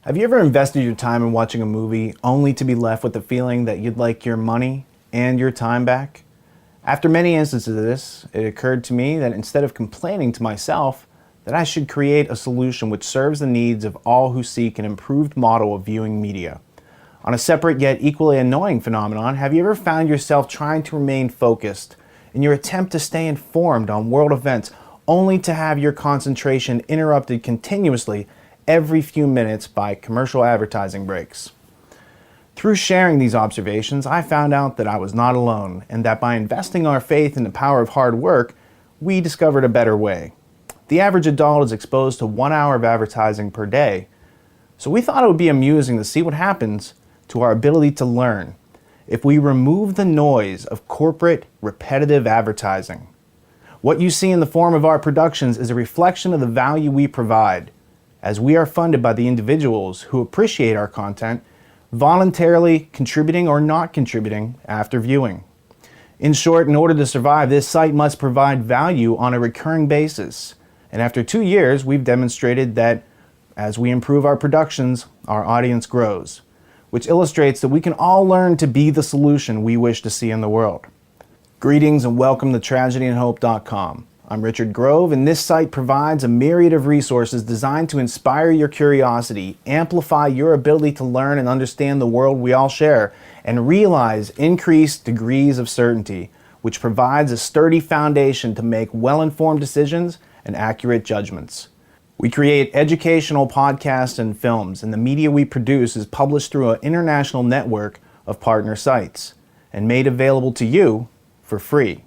Have you ever invested your time in watching a movie only to be left with the feeling that you'd like your money and your time back? After many instances of this, it occurred to me that instead of complaining to myself, that I should create a solution which serves the needs of all who seek an improved model of viewing media. On a separate yet equally annoying phenomenon, have you ever found yourself trying to remain focused in your attempt to stay informed on world events only to have your concentration interrupted continuously every few minutes by commercial advertising breaks? Through sharing these observations, I found out that I was not alone, and that by investing our faith in the power of hard work, we discovered a better way. The average adult is exposed to 1 hour of advertising per day, so we thought it would be amusing to see what happens to our ability to learn if we remove the noise of corporate, repetitive advertising. What you see in the form of our productions is a reflection of the value we provide, as we are funded by the individuals who appreciate our content, voluntarily contributing or not contributing after viewing. In short, in order to survive, this site must provide value on a recurring basis. And after 2 years, we've demonstrated that as we improve our productions, our audience grows, which illustrates that we can all learn to be the solution we wish to see in the world. Greetings and welcome to tragedyandhope.com. I'm Richard Grove, and this site provides a myriad of resources designed to inspire your curiosity, amplify your ability to learn and understand the world we all share, and realize increased degrees of certainty, which provides a sturdy foundation to make well-informed decisions and accurate judgments. We create educational podcasts and films, and the media we produce is published through an international network of partner sites and made available to you for free.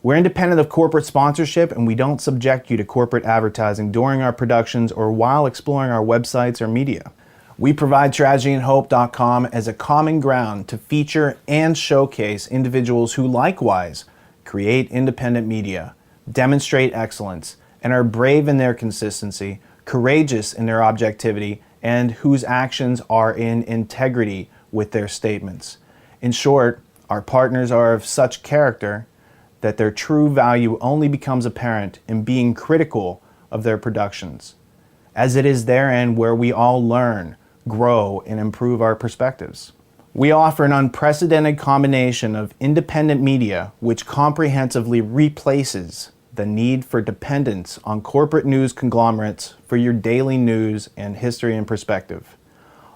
We're independent of corporate sponsorship, and we don't subject you to corporate advertising during our productions or while exploring our websites or media. We provide tragedyandhope.com as a common ground to feature and showcase individuals who likewise create independent media, demonstrate excellence, and are brave in their consistency, courageous in their objectivity, and whose actions are in integrity with their statements. In short, our partners are of such character that their true value only becomes apparent in being critical of their productions, as it is therein where we all learn, grow, and improve our perspectives. We offer an unprecedented combination of independent media which comprehensively replaces the need for dependence on corporate news conglomerates for your daily news and history and perspective.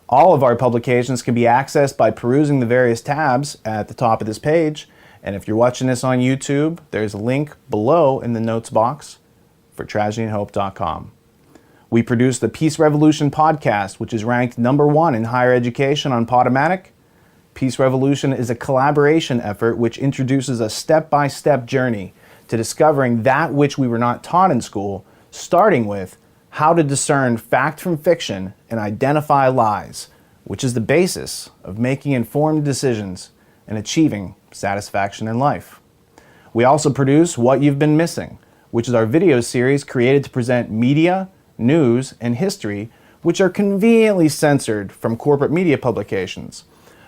All of our publications can be accessed by perusing the various tabs at the top of this page. And if you're watching this on YouTube, there's a link below in the notes box for tragedyandhope.com. We produce the Peace Revolution podcast, which is ranked #1 in higher education on Podomatic. Peace Revolution is a collaboration effort which introduces a step-by-step journey to discovering that which we were not taught in school, starting with how to discern fact from fiction and identify lies, which is the basis of making informed decisions and achieving satisfaction in life. We also produce What You've Been Missing, which is our video series created to present media, news, and history which are conveniently censored from corporate media publications,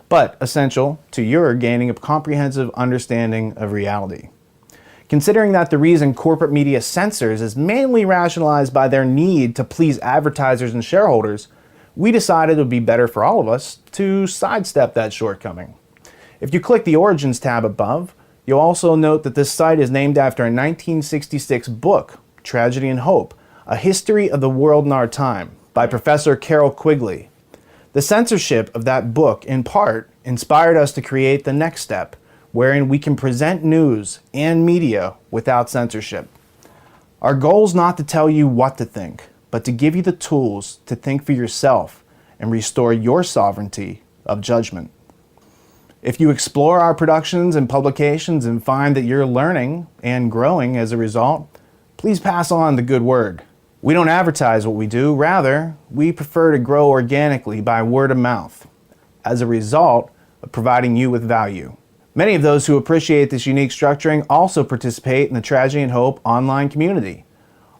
but essential to your gaining a comprehensive understanding of reality. Considering that the reason corporate media censors is mainly rationalized by their need to please advertisers and shareholders, we decided it would be better for all of us to sidestep that shortcoming. If you click the Origins tab above, you'll also note that this site is named after a 1966 book, Tragedy and Hope, A History of the World in Our Time, by Professor Carroll Quigley. The censorship of that book, in part, inspired us to create the next step, wherein we can present news and media without censorship. Our goal is not to tell you what to think, but to give you the tools to think for yourself and restore your sovereignty of judgment. If you explore our productions and publications and find that you're learning and growing as a result, please pass on the good word. We don't advertise what we do, rather, we prefer to grow organically by word of mouth, as a result of providing you with value. Many of those who appreciate this unique structuring also participate in the Tragedy and Hope online community.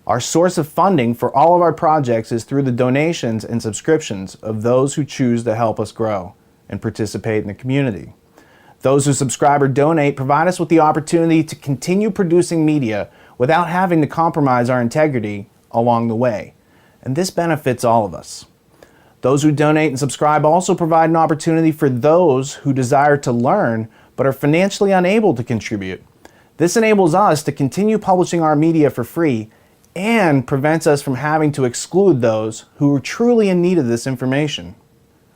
Our source of funding for all of our projects is through the donations and subscriptions of those who choose to help us grow and participate in the community. Those who subscribe or donate provide us with the opportunity to continue producing media without having to compromise our integrity along the way. And this benefits all of us. Those who donate and subscribe also provide an opportunity for those who desire to learn but are financially unable to contribute. This enables us to continue publishing our media for free and prevents us from having to exclude those who are truly in need of this information.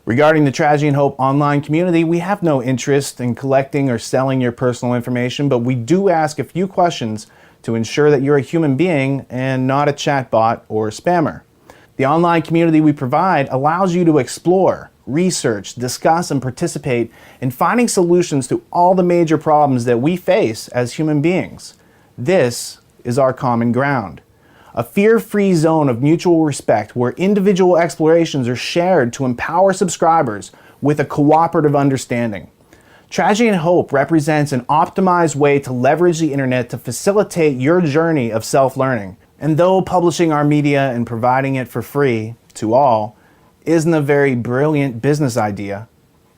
Regarding the Tragedy and Hope online community, we have no interest in collecting or selling your personal information, but we do ask a few questions to ensure that you're a human being and not a chatbot or spammer. The online community we provide allows you to explore, research, discuss, and participate in finding solutions to all the major problems that we face as human beings. This is our common ground. A fear-free zone of mutual respect where individual explorations are shared to empower subscribers with a cooperative understanding. Tragedy and Hope represents an optimized way to leverage the internet to facilitate your journey of self-learning. And though publishing our media and providing it for free to all isn't a very brilliant business idea,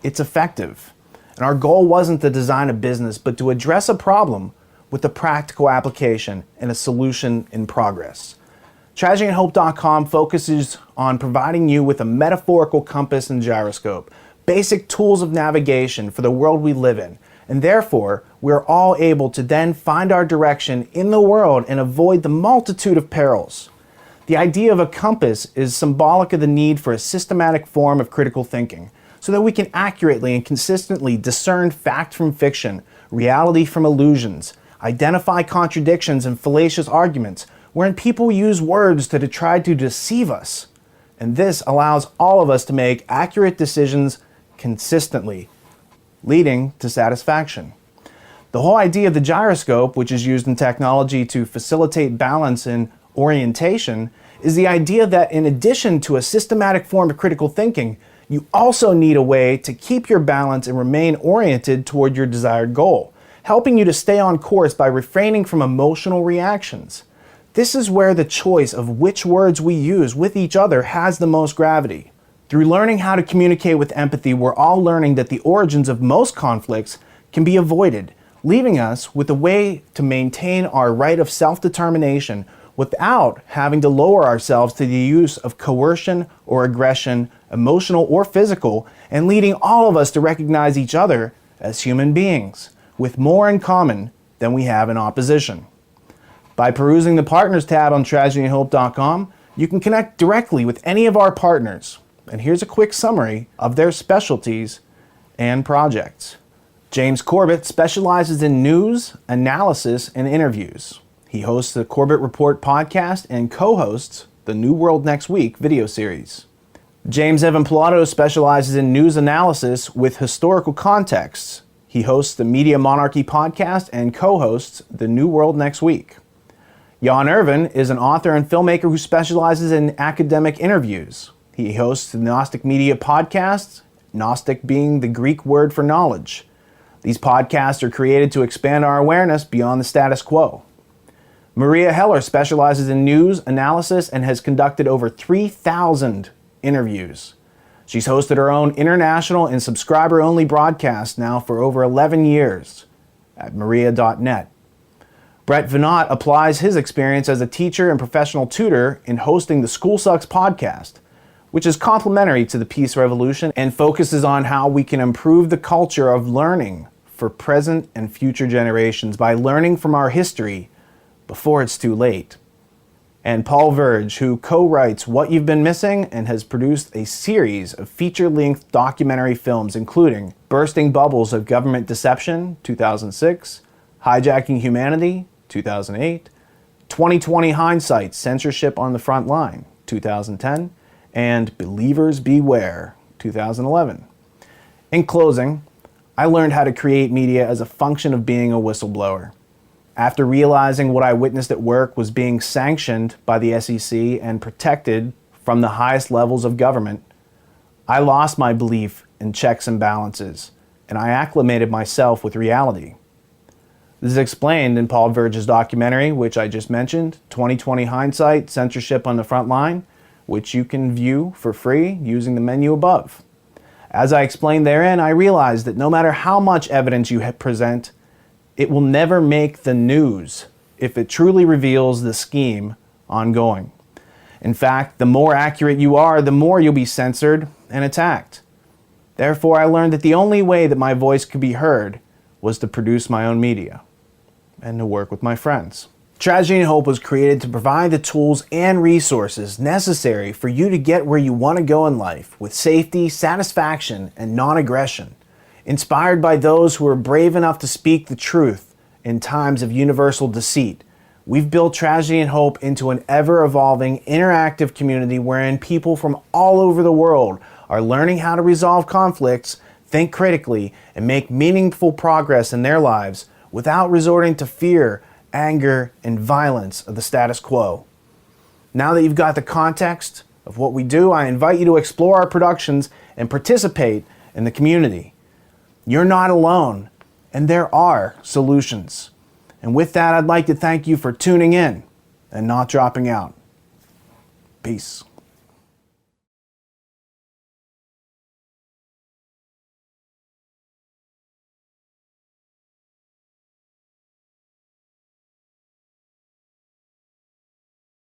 it's effective. And our goal wasn't to design a business, but to address a problem with a practical application and a solution in progress. TragedyandHope.com focuses on providing you with a metaphorical compass and gyroscope, basic tools of navigation for the world we live in, and therefore we're all able to then find our direction in the world and avoid the multitude of perils. The idea of a compass is symbolic of the need for a systematic form of critical thinking, so that we can accurately and consistently discern fact from fiction, reality from illusions, identify contradictions and fallacious arguments wherein people use words to try to deceive us. And this allows all of us to make accurate decisions consistently, leading to satisfaction. The whole idea of the gyroscope, which is used in technology to facilitate balance and orientation, is the idea that in addition to a systematic form of critical thinking, you also need a way to keep your balance and remain oriented toward your desired goal, helping you to stay on course by refraining from emotional reactions. This is where the choice of which words we use with each other has the most gravity. Through learning how to communicate with empathy, we're all learning that the origins of most conflicts can be avoided, leaving us with a way to maintain our right of self-determination without having to lower ourselves to the use of coercion or aggression, emotional or physical, and leading all of us to recognize each other as human beings, with more in common than we have in opposition. By perusing the Partners tab on TragedyandHope.com, you can connect directly with any of our partners. And here's a quick summary of their specialties and projects. James Corbett specializes in news, analysis, and interviews. He hosts the Corbett Report podcast and co-hosts the New World Next Week video series. James Evan Pilato specializes in news analysis with historical contexts. He hosts the Media Monarchy podcast and co-hosts the New World Next Week. Jan Irvin is an author and filmmaker who specializes in academic interviews. He hosts the Gnostic Media podcast, Gnostic being the Greek word for knowledge. These podcasts are created to expand our awareness beyond the status quo. Maria Heller specializes in news analysis and has conducted over 3,000 interviews. She's hosted her own international and subscriber-only broadcast now for over 11 years at maria.net. Brett Venat applies his experience as a teacher and professional tutor in hosting the School Sucks podcast, which is complementary to the Peace Revolution and focuses on how we can improve the culture of learning for present and future generations by learning from our history before it's too late. And Paul Verge, who co-writes What You've Been Missing and has produced a series of feature-length documentary films including Bursting Bubbles of Government Deception, 2006, Hijacking Humanity, 2008, 2020 Hindsight, Censorship on the Front Line, 2010, and Believers Beware, 2011. In closing, I learned how to create media as a function of being a whistleblower. After realizing what I witnessed at work was being sanctioned by the SEC and protected from the highest levels of government, I lost my belief in checks and balances, and I acclimated myself with reality. This is explained in Paul Verge's documentary, which I just mentioned, 2020 Hindsight, Censorship on the Front Line, which you can view for free using the menu above. As I explained therein, I realized that no matter how much evidence you present, it will never make the news if it truly reveals the scheme ongoing. In fact, the more accurate you are, the more you'll be censored and attacked. Therefore, I learned that the only way that my voice could be heard was to produce my own media and to work with my friends. Tragedy and Hope was created to provide the tools and resources necessary for you to get where you want to go in life with safety, satisfaction, and non-aggression. Inspired by those who are brave enough to speak the truth in times of universal deceit, we've built Tragedy and Hope into an ever-evolving, interactive community wherein people from all over the world are learning how to resolve conflicts, think critically, and make meaningful progress in their lives without resorting to fear, anger, and violence of the status quo. Now that you've got the context of what we do, I invite you to explore our productions and participate in the community. You're not alone, and there are solutions. And with that, I'd like to thank you for tuning in and not dropping out. Peace.